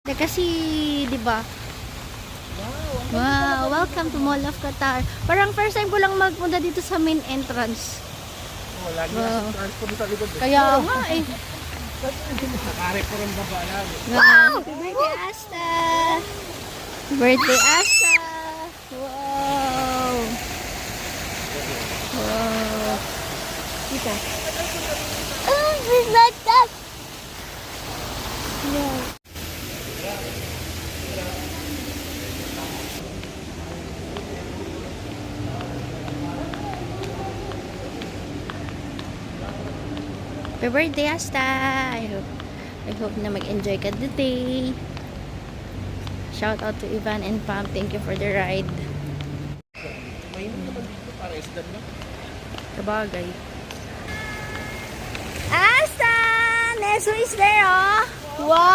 Kasi, di ba? Wow, welcome to Mall of Qatar. Parang first time ko lang magpunta dito sa main entrance. Lagi Wow. nasa transport sa likod. Kaya nga eh. Nakarep ko rin baba lang. Wow! Happy birthday, Asta! Birthday, Asta! Wow! Wow! Kita. Oh, it's like that! Wow! Happy birthday, Asta! I hope na mag-enjoy ka today. Shout out to Ivan and Pam. Thank you for the ride. Mainom naman dito para isdan lang. Kabagay. Asta! Neso is there, oh! Wow!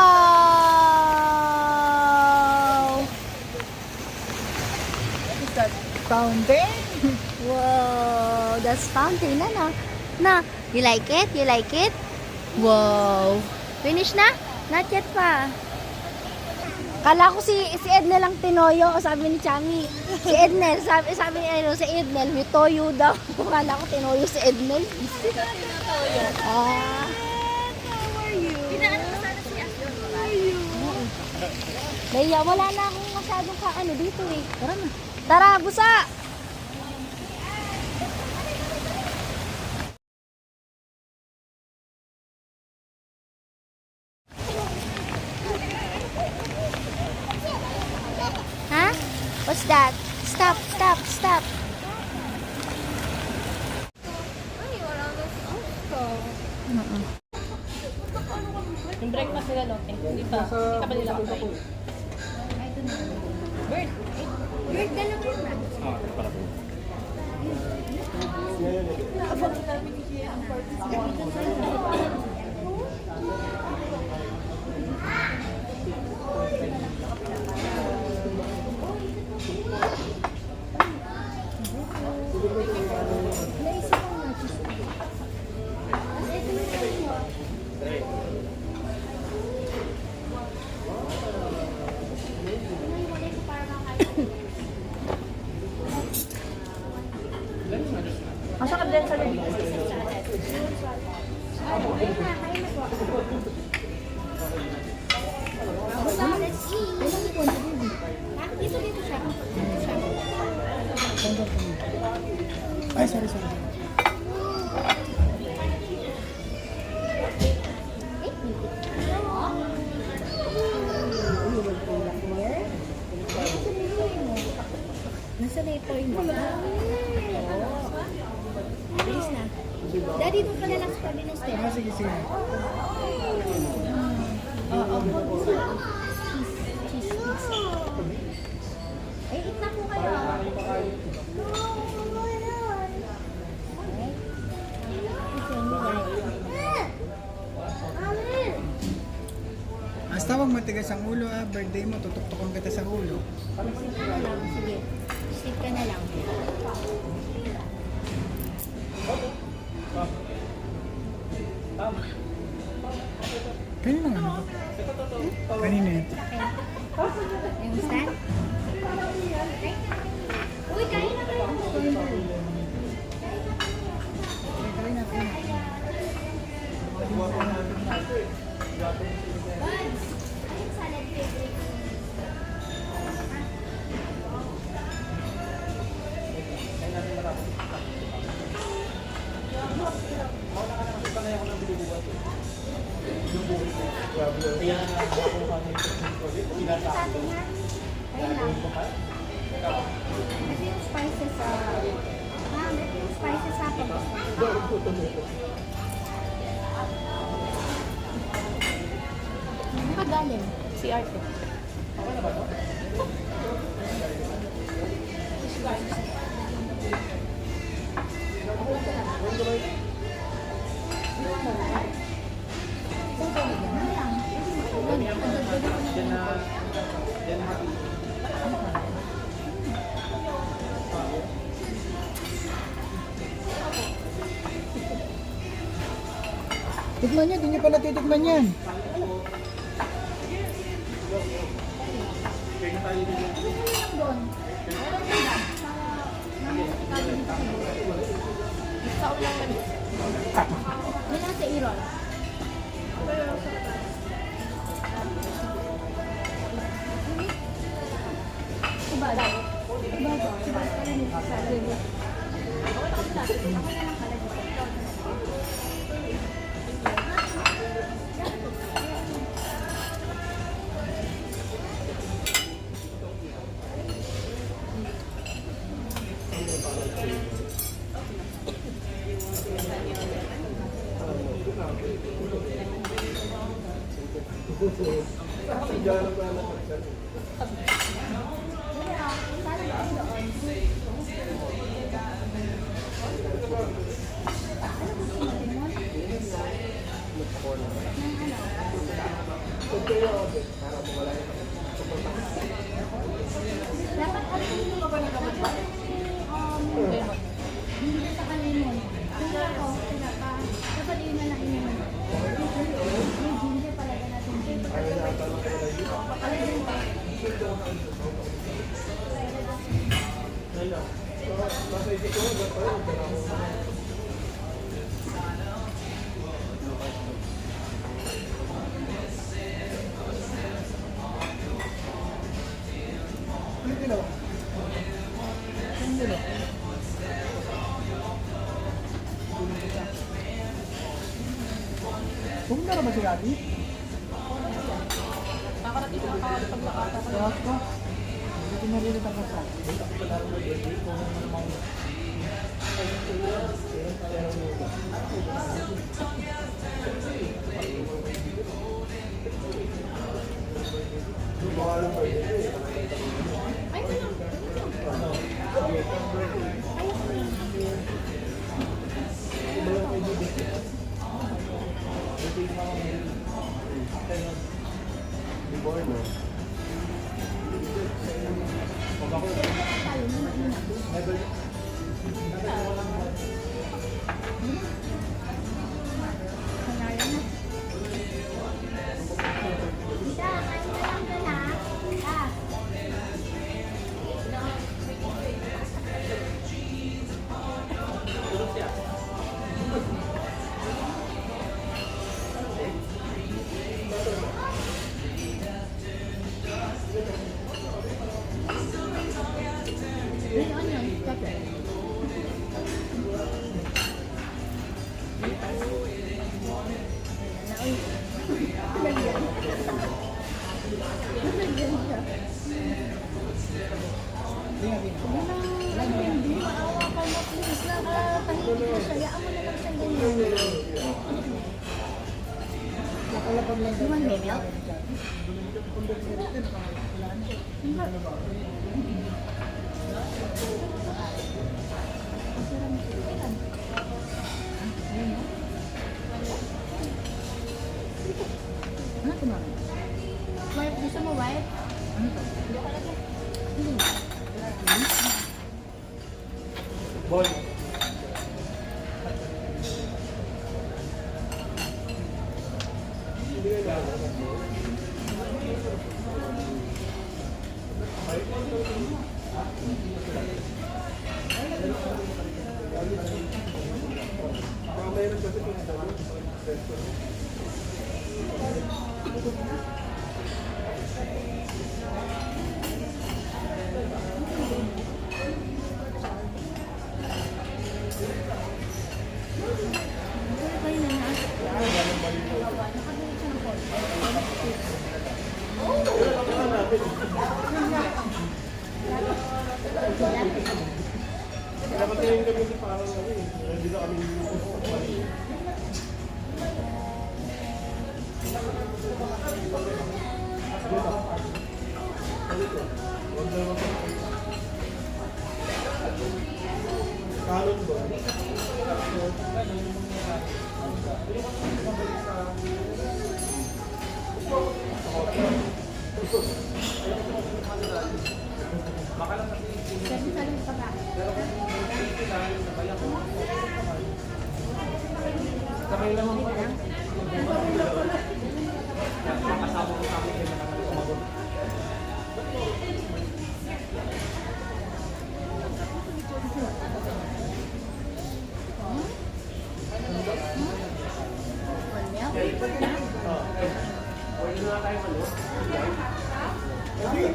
Is that fountain? Wow! That's fountain na. You like it? You like it? Wow! Finish na? Not yet pa. Kala ko si Ednel lang tinoyo, sabi ni Chami. Si Ednel, sabi ni si Ednel, may toyo daw. Kala ko tinoyo si Ednel. Ah. How are you? Pinaan mo sana si Asyon. How are you? Daya, wala na akong masyadong kaano dito eh. Tara na. Tara, busa! Ha? What's that? Stop, stop, stop. Ay, wala na si Asyon. Yung breakfast nila, Lotte. Hindi pa ba nila kakain? Bird, dala mo na. Para po. Asa ka din sa lobby? Let's eat. Dito siya. Ay, sorry. Nasa later mo. Bilis na. Daddy, doon ka na lang sa tabi ng step. Sige. Cheese. Ay, eat na po kayo. Basta wag matigas ang ulo birthday mo, tutuktukan kita sa ulo. Sit ka na lang. Sige. Sit ka na lang. Kanina nga ano? Kanina yan. Yung stand? Uy, kain na kayo. Buds, ayun salad favorite. Sa atin yan. Ayun lang. Kasi yung spices yung spices sa akin. Nakagaling. Si Arte. Tikman niya, di niya pala titikman yan. Kaya na tayo dito. Doon. Walang tanda. Para nakikita dito sa buhay. Sa ulang kami. Yan ang sa Iron. Iba daw. Iba daw. Iba daw. Dapat ano hindi ko ba nagkabot? Hindi sa kalimon. Kung ako, dapat yun na lang inuman. May ginger palaga natin. Palagyan pa. Pumunta na ba si Gabi? Nakarating na paglakata ko. Kaya ako. Hindi ko narinig ang kasa. Ay, wala. Before, no? Tayo na mainam. Never. Kanayan na. Tita, kain ka lang ka na. Ah. Green onion, pepper. Hindi maawa ka mo, please. Nakapahigit na siya. Yaan mo na lang siyang ganyan. Nakalapag lang You want milk? Ano ito naman? Wipe, gusto mo wipe? Ano ito? Hindi. Ball. Kayo na na. Nakabili siya ng phone. Dapat tingin kami sa parang kami. Hindi na kami Kalon ba? Kasi sa lang pa ka. Sabay lang ako. Kasama ko sa amin.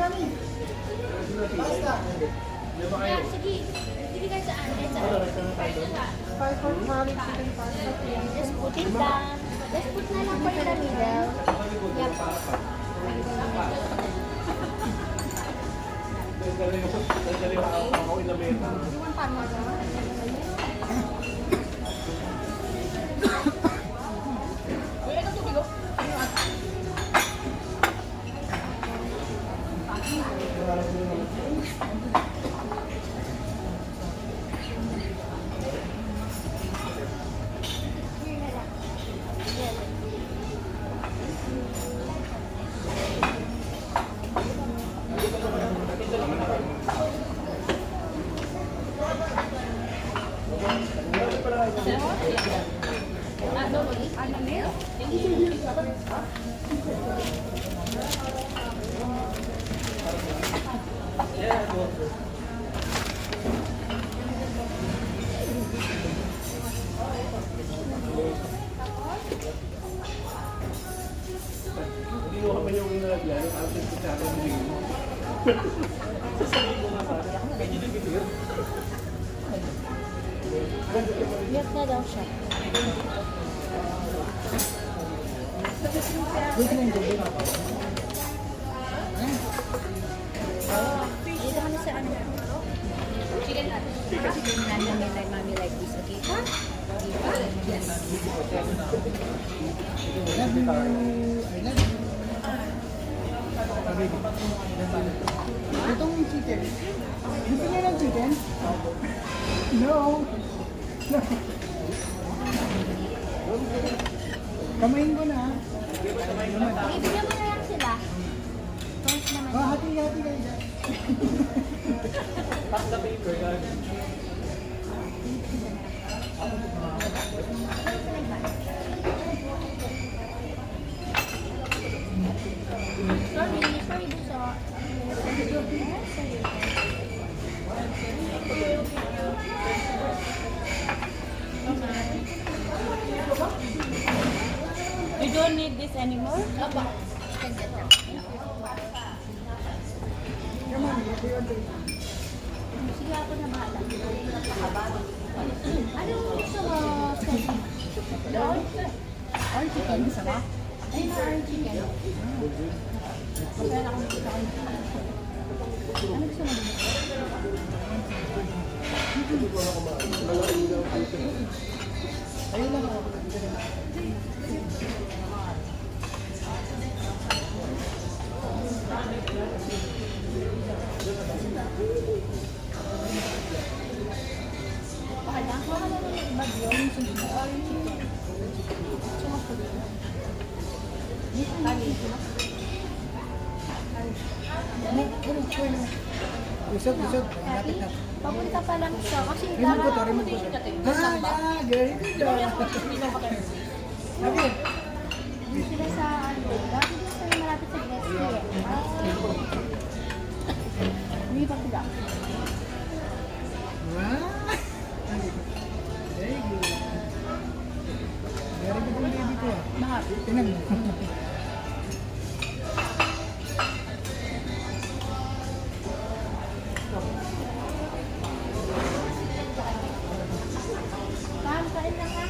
Yeah, sige. Sige guys, saan? Five for quality chicken pasta, please. Just put it down. Just put na lang po in the middle. Yep. Ako inabenta. Hindi mo kami yung nalagyan, yung ating kutsara ng linggo. Sasabihin ko nga sa akin, medyo din bibigyan. Yep na daw siya. Dito kami sa ano? Chicken natin. Chicken natin like mommy like this, okay? Ha? Yes. Love you. I love you. Itong chicken. Gusto niya ng chicken? No. Kamain ko na. Ibigyan mo na lang sila. Toast naman. Oh, hati-hati kayo dyan. Pass the paper, guys. Sorry, Buso. You don't need this anymore? Opo. Come on, happy order. Sige ako na bahala. Ano gusto mo, Stephanie? Or chicken, gusto mo? Ayun na, or chicken. Masaya na akong gusto. Ano gusto mo dito? Ayun lang ako. Okay lang. Baka naman yung iba yun. Or chicken. Gusto mo dito? Busog. Lapit na. Papunta pa lang siya. Kasi Remove ko to, remove ko to. Very good. Happy. hindi sila sa ano. Dati din sila malapit sa Gresty eh. Hindi pa sila. Wow. Very good. Very good ang baby ko. Bakit? Tingnan mo. Ma'am, kain na ka?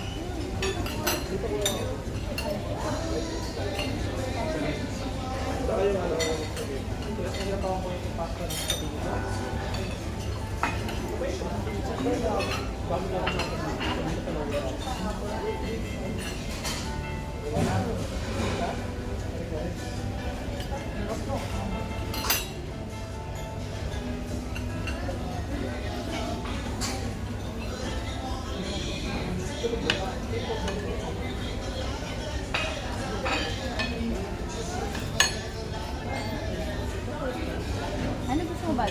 Ano gusto mo ba?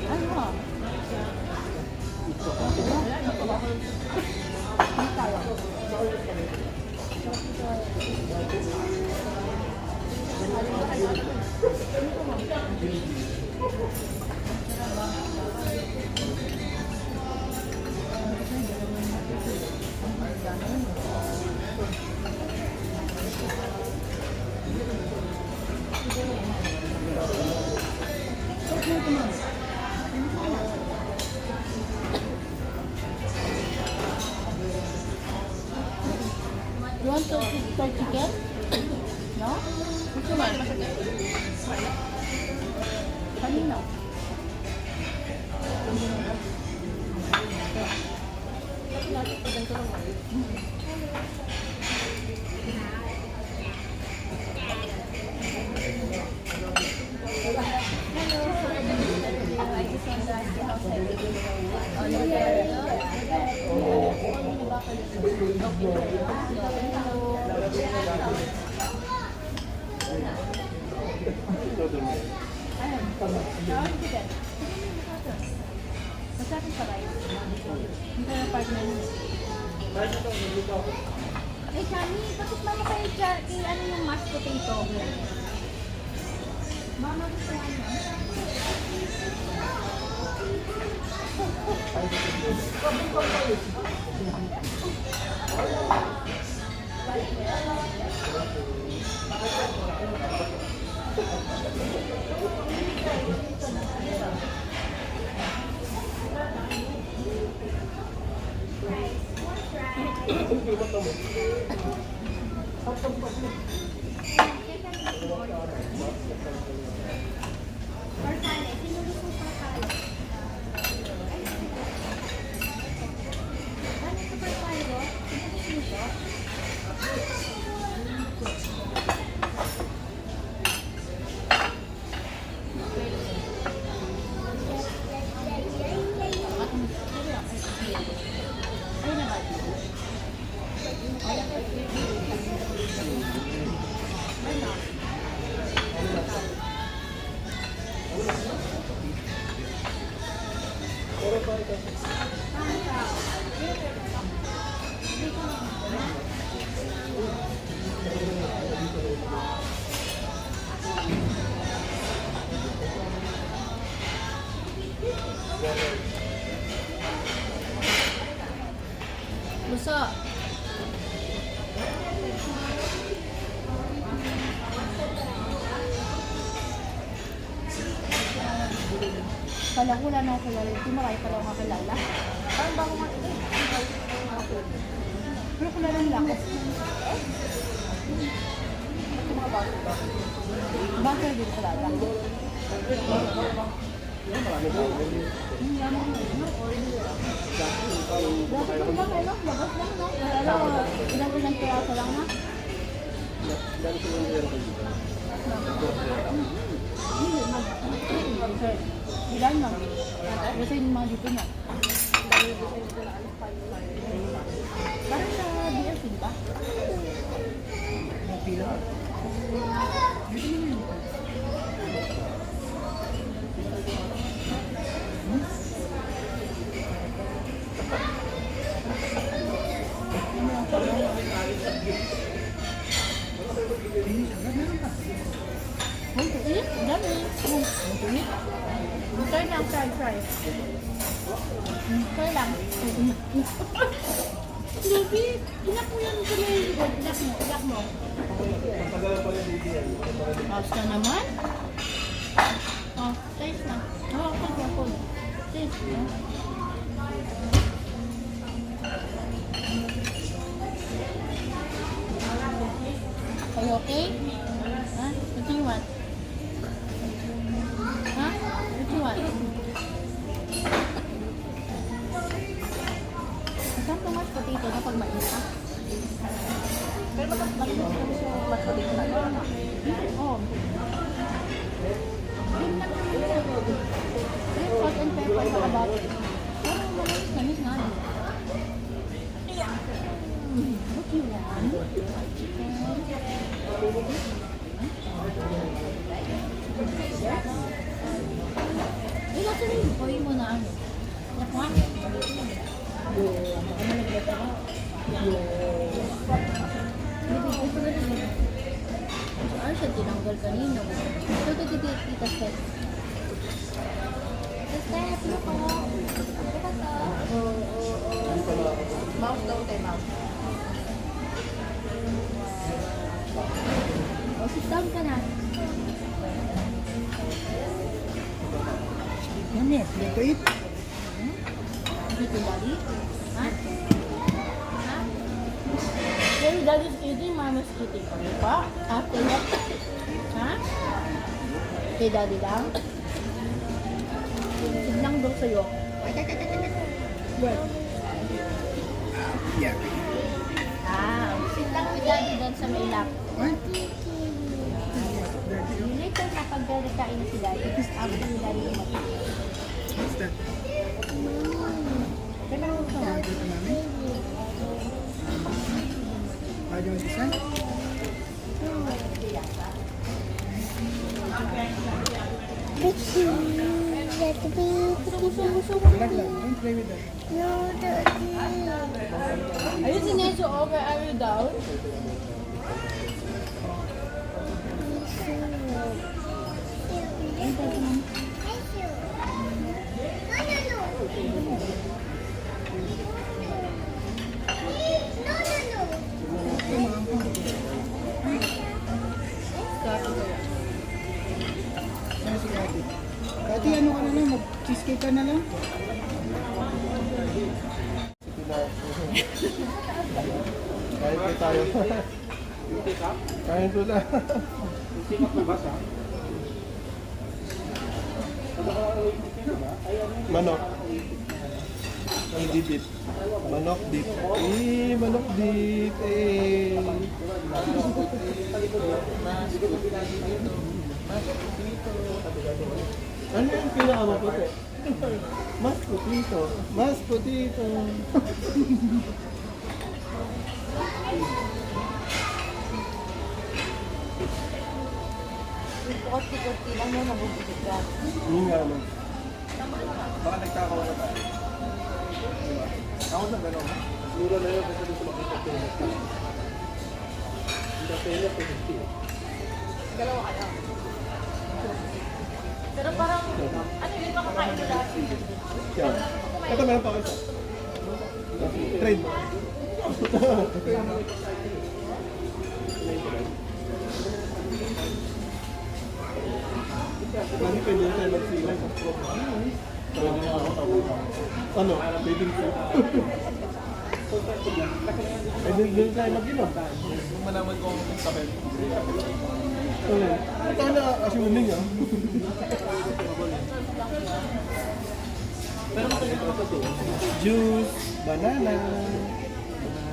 Ano? You want to fried chicken? No? Gusto mo, masakit. Kanino? Masakit pa tayo. Hindi na partner niya. Eh, Shani, bakit mama kayo dyan? Ano yung mashed potato? Mama, gusto nga niya. Lusa. Kala ko wala na ako kilala. Hindi mo kayo pala ako kakilala. Parang bago nga ito. Pero kilala nila ako. Bakit hindi ko kilala? Dapat ko lang, ano? Labas lang, no? Ilang piraso lang, na? Ilan lang? Kasi yung mga dito na. Parang sa BLC, di ba? Try lang, try. Try lang. Lubi, inak mo yan sa may likod. Inak mo. Tapos na naman. Oh, taste na. Oh, ako. Taste na. Are you okay? Huh? What do you want? Huh? What do you want? Saan ito mashed potato na pag mais ka? Pero bakit siya mas potato na? Oo. Yun lang naman yun. Yung salt and pepper sa kabato. Pero manis nga. What you want? Eh, kasi yung boy mo na ano? Nakuha? Ano naglata ka? Bibigay ko na rin. Ano siya tinanggal kanina? Ito tita step. Step, ano ka? Ito ka? Mouse daw tayo, mouse. O, sit down ka na. Init. Dito it. Dito, Daddy? Ha? Ha? When Daddy's eating, Mama's eating. Okay pa? After that? Ha? Kay Daddy lang? Tignan daw sa'yo. Well, Yeah. sit lang si Daddy doon sa may lap. Ay, Later, kapag kain na si Daddy, after ni Daddy umatin. what's that? Kailan mo ito? Dito namin. Do you want this one? Relax lang. Don't play with that. Are you sineso over? Are you down? Ano si Kati? Kati, ano ka na lang? Mag-cheesecake ka na lang? Kain po tayo. Kain po na. Manok. Ang dip. Manok dip. Manok dip. Ano yung pinakamaputi? Mas putito. Mas putito. Kunti-kunti lang mo nabubusog ka. Yun nga no. Baka nagkakawala tayo. Diba? Ako na gano'n. Mura na yun kasi dito makita ko yung nagkakawala. Hindi ka pala po hindi. Dalawa kayo. Pero parang, ano yun ba kakain mo lahat? Yan. Ito meron pa isa. Trade. Lagi pwede tayo magsilay sa prop. Pwede na ako tawag. Ano? Bathing suit. Pwede din tayo mag-inom. Kung malaman ko ang sabay. Ito na assuming ah. Juice, banana,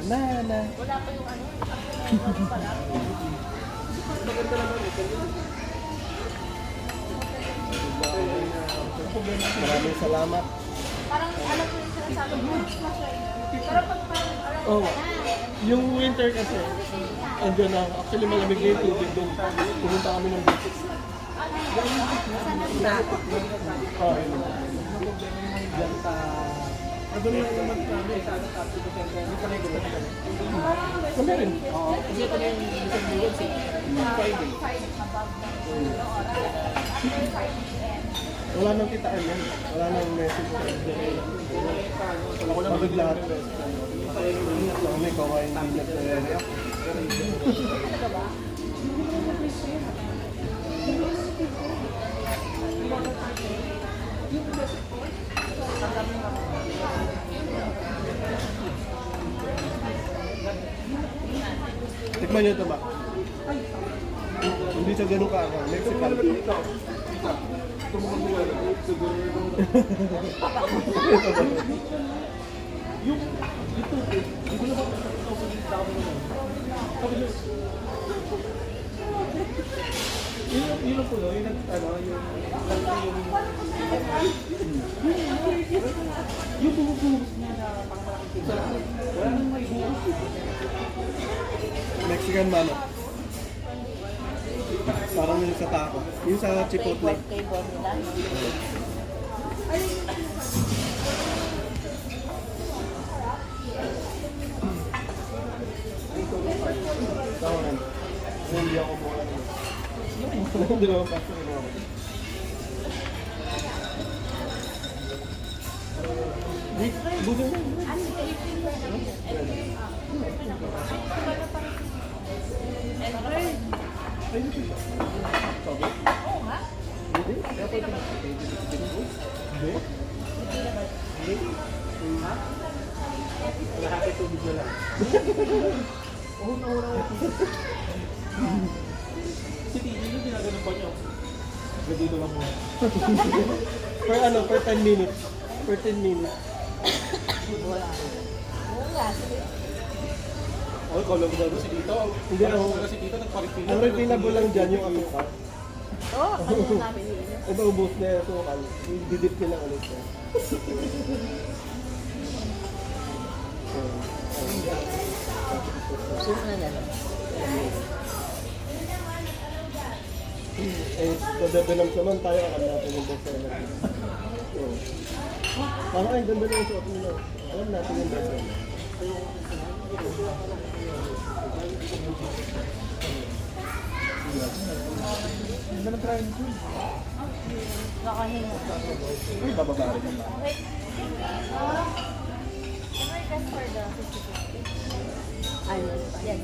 banana. Wala pa yung ano? Maraming salamat. Parang alam ko yung sinasabi mo. Pero pag parang alam Oh, yung winter kasi, andyan na. Actually, malamig na yung tubig doon. Pumunta kami ng beach. Oh, yun. Diyan sa... Doon lang naman kami. Kami rin. Kasi ito na yung isang buwan si Friday. Wala nang kitaan yan. Wala nang message. Pagod lahat. Kami kawain din nag-react. Tikman nyo ito ba? Hindi siya ganun ka Mexican. Yung ito, hindi ko na ba yun ang puno, yung bumubuhos niya na pang-malaking sarap. Wala nang may buhos. Mexican manok. Parang yung sa taco. Yung sa Chipotle. Kay Bon nila. Tawanan. Hindi ako po. Hindi naman pa sa ako. Buso mo. Oo nga. Hindi. Dapat Hindi? Hindi? Ha? Lahat ay tubig na lang. Oo, nauna ko. Si TJ yung ginaganon pa niyo. Dito lang muna. Per ano, per 10 minutes. Per 10 minutes. Oo nga, sige. Oh, ikaw lang ba si Tito? Hindi na ako. Si Tito nagpa-refill. Ang refillable lang dyan yung asukal. Oo, ano namin yun. Ito ubos na yung asukal. Didip nila ulit yan. Sino na lang? Dadevelop naman tayo. Alam natin yung bestseller. Parang ay, ganda na yung suot nila. Alam natin yung bestseller. Ganda ng try nito. Nakahinga. Uy, bababa rin yung mga. Wait. Can I request for the 50-50? Ano? Yes.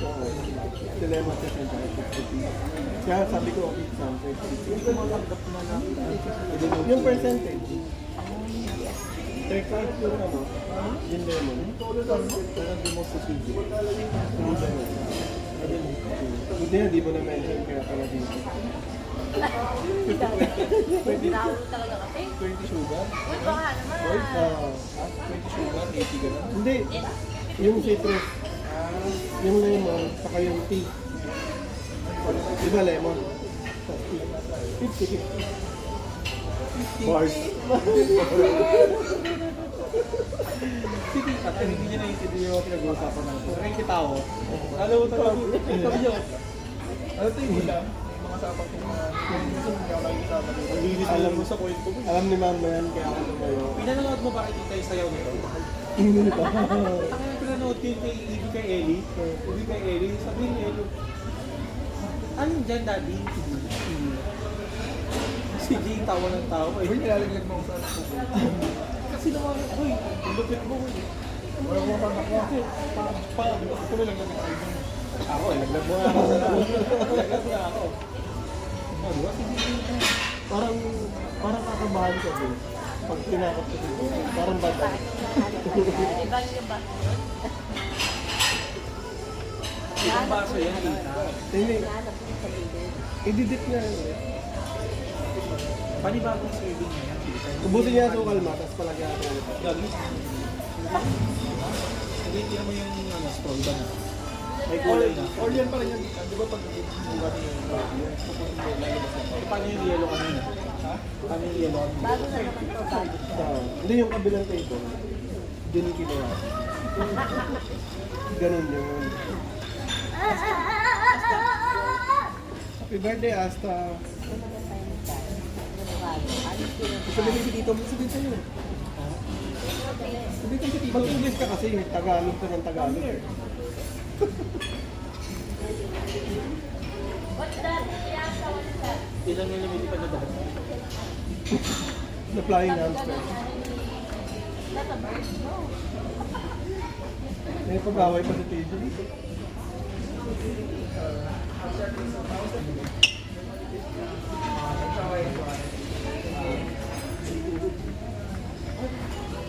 Oo. Dilemma siya sa kaya sabi ko, okay, sound yung percentage. Take out yung ano, yung lemon. Parang di mo susugi. Hindi na, di mo na mention kaya pala dito. Naulo talaga kasi. 20 sugar? Uy, baka naman. Wait, 20 sugar, 80 gano'n? Hindi. Yung citrus, yung lemon, saka yung tea. Di ba lemon? 50. Bars. Sige, at hindi niya naiintindihan yung pinag-uusapan natin. Pero yung kitao, alam mo talaga, sabi niyo, ano ito yung hula? Mga sapat yung mga, hindi ako nakikisama dito. Alam mo sa point ko. Alam ni mama yan, kaya ako tumayo. Pinanood mo bakit tayo sayaw nito? Hindi nito. Ang pinanood ko yung kay Ibig kay Ellie. Ibig kay Ellie, sabihin ni Ellie, ano dyan, Daddy? Si Jay tawa ng tawa. Uy, nilalaglag mo sa ako. Kasi naman, uy, ang lupit mo. Wala ko panak mo. Ako na lang yung ako, laglag mo nga ako sa ako. Laglag mo nga ako. Oh, di ba? Parang kakabahan ka din. Pag tinakot ka dito, parang bata. Iba yung ba? Ibang baso yan, tita. Hindi, Nahanap ko sa gilid. ididip niya yun. Panibagong serving na yan, tita. Ubusin niya sa kalma, tapos palagyan natin ulit. Gagi. Hindi, tira mo yung straw, iba na. May kulay na. Or yan pa rin yan. Di ba pag bugat niya yung pupunin mo, lalabas na. Paano yung yellow kanina? Ha? Paano yung yellow kanina? Bago na naman to, bago. Hindi yung kabilang table. Doon yung ginawa. Ganun yun. Happy birthday, Asta. Sabihin si Tito, sabihin sa'yo. Sabihin si Tito. Mag-English ka kasi, Tagalog ka ng Tagalog. Ilan yung lumilipad na dahil? The flying hamster. May pag-away pa sa TJ.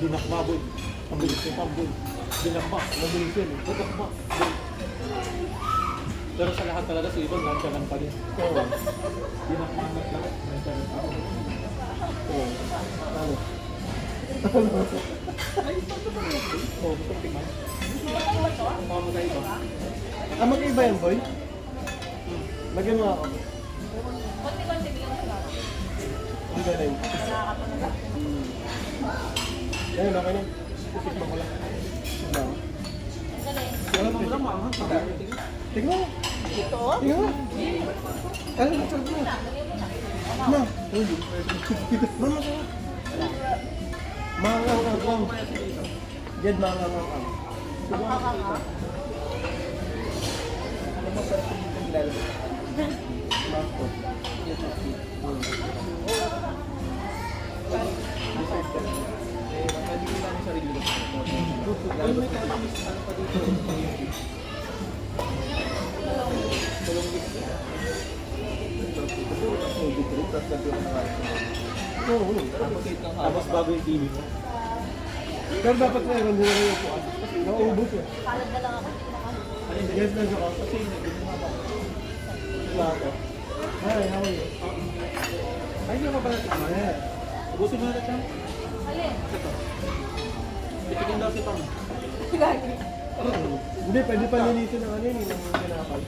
Dinakma, boy. Pambilis yung pamboy. Dinakma. Mabilis yun. Dinakma. Pero sa lahat talaga si Ibon, nandiyan pa rin. Oo. Dinakma na lahat. Nandiyan pa rin. Oo. Ano? Oo, gusto ko tingnan. Mamamatay ba? Ah, mag-iba yan, boy? Lagyan mo ako. Konti-konti bigyan ko lang. Ang galing. Ayun, okay na. Tikman ko lang. Ano? Alam mo lang, maanghang pa. Tingnan mo. Ito? Tingnan mo. Ano na, sarap mo. Ma. Mama, sarap. Mangang-ang-ang. Jed, mangang-ang-ang. Ang kakanga. Ano mo sarap yung nilalabas? Masko. Ay, may kalamis. Ano pa dito? Tulong dito. Oo. Tapos bago yung TV mo. Pero dapat na yung nila yung upuan. Kasi nauubos eh. Salad na lang ako. Yes, nasa ko. Kasi plato. Hi, how are you? Ay, hindi mo pala tama. Yeah. Ubusin mo na siya. Alin? Ito. Itikin daw si Tom. Lagi. Hindi, pwede pa linisin ng ano yun, ng tinapay.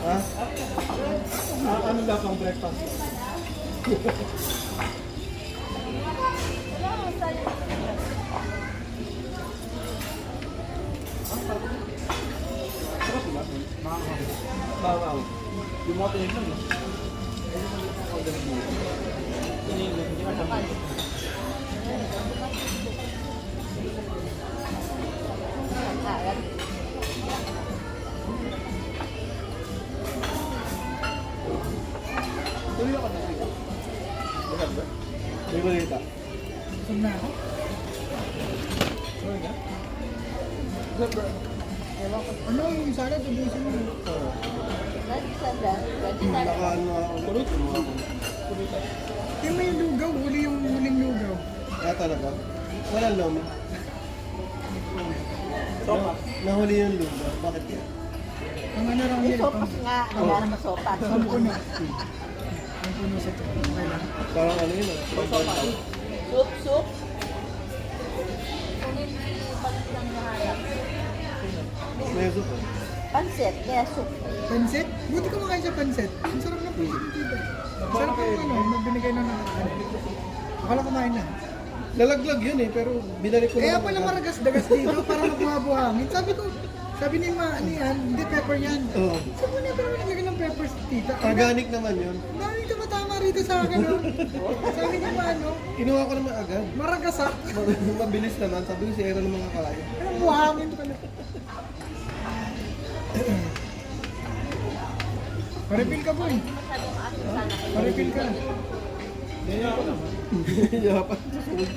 Ha? Ano daw pang breakfast? Bawaw. Yung mga tinig lang. Hindi ka tama. Tuloy ako na dito. May balita. Busog na ako. Sorry nga? Ano yung salad? Ubusin mo. Nakaano ako. Tuloy ko mga ako. Yung may lugaw, yung huling lugaw. Kaya talaga. Walang lomi. Sopa. Nahuli yung lugar. Bakit yan? Ang ano lang yun. Sopas nga. Wala na sopas. Ang puno. Ang puno sa ito. Okay lang. Parang ano yun ah. Soup, soup. Kung hindi palit lang nahanap. May soup eh. Pansit, kaya soup. Pansit? Buti ka makain sa pansit. Ang sarap ng pansit dito. Ang sarap ng ano, binigay na nakaraan. Akala kumain na. Nalaglag yun eh, pero binalik ko Kaya lang pala agad. maragas-dagas dito para magbuha-buhangin. Sabi ni Ma, ano yan? Hindi pepper yan. Oo. Sabi niya, pero nilagay ng pepper si tita. Organic naman yun. Dami tumatama rito sa akin. Oh. Sabi niya Ma, ano? Kinuha ko naman agad. Maragasak. Mabilis naman. Sabi ko si Aaron ng mga kalayo. Anong buhangin pala? Paripil ka, boy. Paripil ka. Ganyan ako naman. Yapan.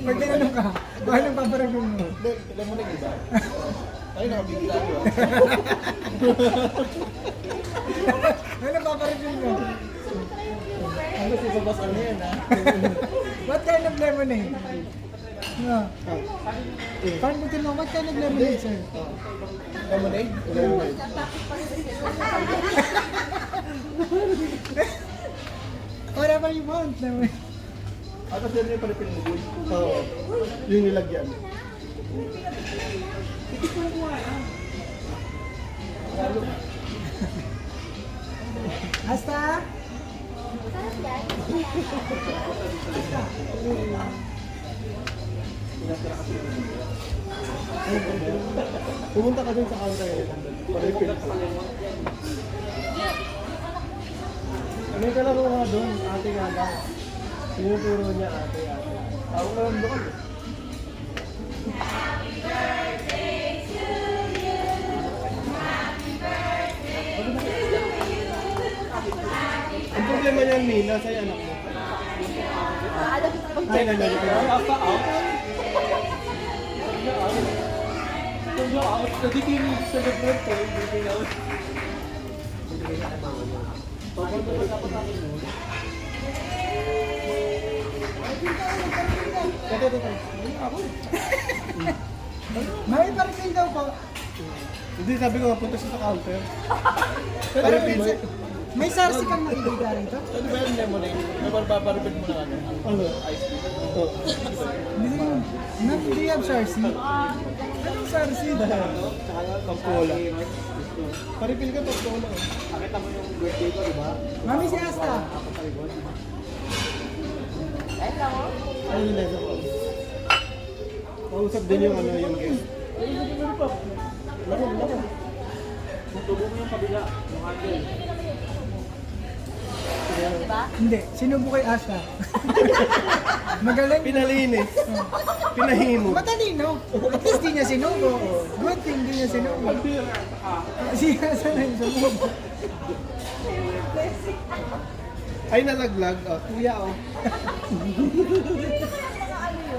Pag tinanong ka, bakit nang paparipil mo? Alam mo na iba. Ay, nakabigla ko ah. Bakit nang paparipil mo? Ano si Babas ano yan ah? What kind of lemonade? No. Paano mo tinanong, what kind of lemonade, sir? Lemonade? Lemonade. Whatever you want. Lemonade. Ako sila yung palipin mo, boy. Oo. Yung nilagyan. Hasta? Pumunta ka dun sa counter eh. Palipin. May kalaro nga dun, ate nga ba? Tinuturo niya ate. Ako na lang doon. Ang problema niyan, Mina, sa'yo anak mo. Alam mo pag Ay, nangyari ko. Apa out? Kung out, nadikinig sa libret ko, hindi na out. Papunta pa tapos namin nun. Ito. May paripil daw po. Hindi, sabi ko nga, punta siya sa counter. Pero may sarsi kang makikita rito? Ano ba yung lemonade? Nabarbabarabid mo na ano? Ano? Ice cream. Oh. Do you have sarsi? Anong sarsi? Pang-cola. Paripil ka, pang-cola. Nakita mo yung birthday ko, di ba? Mami si Asta. Ako sa reward. Ayun lang oh. Ano yung nasa ko? Kausap din yung ano, yung guest. Ay, hindi mo rin pa. Lako. Tubo mo yung kabila, yung handle. Diba? Hindi, sinubo kay Asta. Magaling. Pinalinis. Pinahimo. Matalino. At least di niya sinubo. Good thing di niya sinubo. Si Asta na yung sumubo. Ay, nalaglag. Oh, kuya, oh.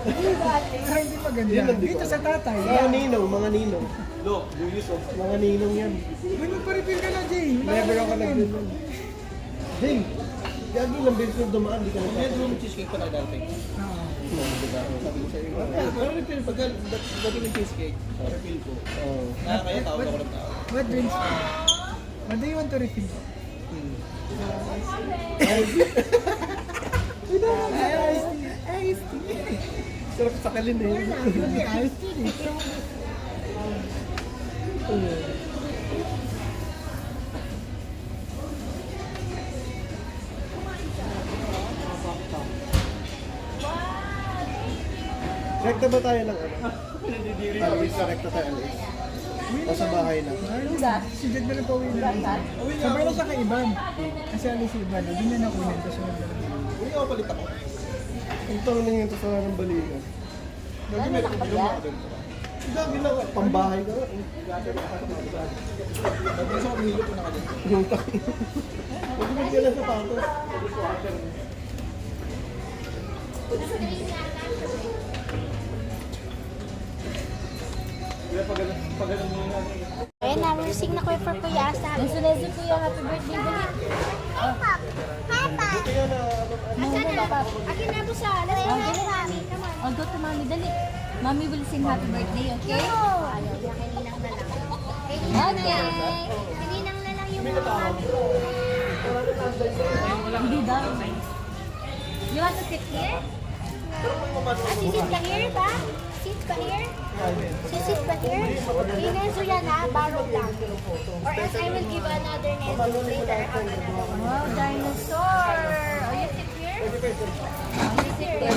Ay, hindi maganda. Dito sa tatay. Mga ninong, mga ninong. Look, buyos oh. Mga ninong yan. Uy, magpa-refill ka na, Jay. Never ako nag-ganun. Jing, gagi lang beses yung dumaan, di ka na. May room cheesecake pa na dati. Oo. Sabi ko sa'yo. Pero refill, pag dati ng cheesecake, refill ko. Kaya tawag ako ng tao. What drinks? What do you want to refill? Iced tea. Sarap sa kalin eh. Hindi, iced tea. Rekta ba tayo ng ano? Alis na rekta tayo alis. O sa bahay na. Si Jed na lang pauwi na. Sabay na siya kay Ivan. Kasi alis si Ivan. Hindi na nakunin. Tapos sunod na lang. Hindi ako palit ako. Ang tawag na yung sa ng balikan. Gagi may kagilo mo doon. Gagi lang, pambahay ka. Gagi sa kamilo ko na ka din. Yung takin. Magiging ka lang sa patos. Ayan na, music na ko for Kuya Asa. Sunod si Kuya, happy birthday dali. Akin na po sa, let's go na mami. Come on. I'll go to Mommy, dali. Mommy will sing happy birthday, okay? Ayaw niya, kaninang na lang. Okay. Kaninang na lang yung mga Hindi daw. You want to sit here? sisit ka here ba? Sit ka here? Sisit ka here? Ineso yan ha, borrow lang. Or else I will give another neso later. Wow, dinosaur. Oh, you sit here? Oh, you sit here.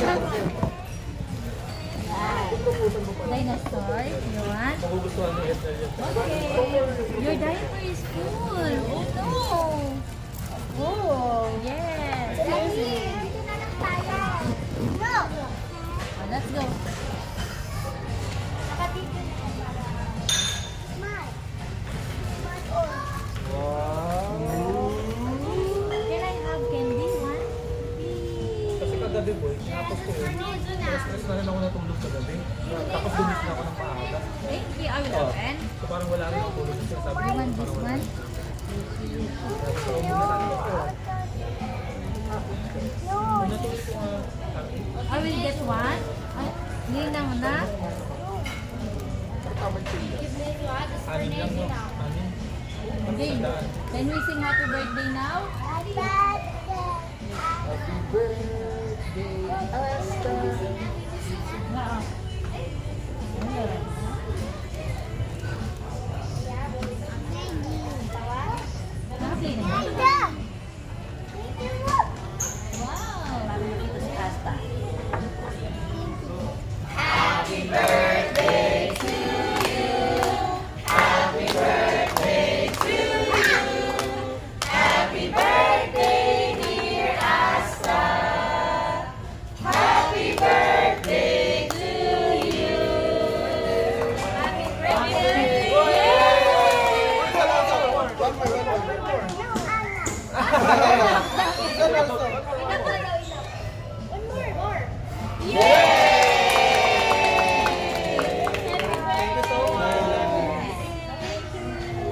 Dinosaur, you want? Okay. Your diaper is full. Oh no. Oh, yes. Dali, dito na lang tayo. No! Oh, let's go. Nakatito na tayo. Smile. Smile all. Can I have candy? One? Kasi kagabi boy, Yes, Fernando na. stress na rin ako natulog kagabi. Tapos dumis na ako ng maaga. Thank you. I will open. So parang wala rin ako tulog. Kasi sabi You want this one? I will get one. Ay, ninang na. anin lang no. Anin. Okay. Can we sing happy birthday now? Happy birthday. Okay. Wow. Parang nakita si Asta.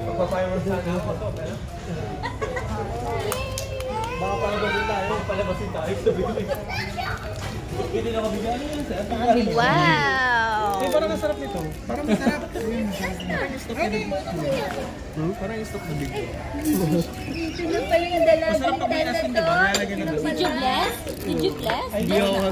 Pagpapayawan sa akin ako to. Baka palabasin tayo. Palabasin tayo sa bigay. Hindi na kabigyan. Ano yan sir? Wow! Eh, parang nasarap nito. Parang masarap. Ayun, masarap. Parang yung stop na bigay. Ito na pala yung dalagang Masarap pag may asin, di ba? Nilalagyan na doon. Did you bless? Did you bless? Hindi ako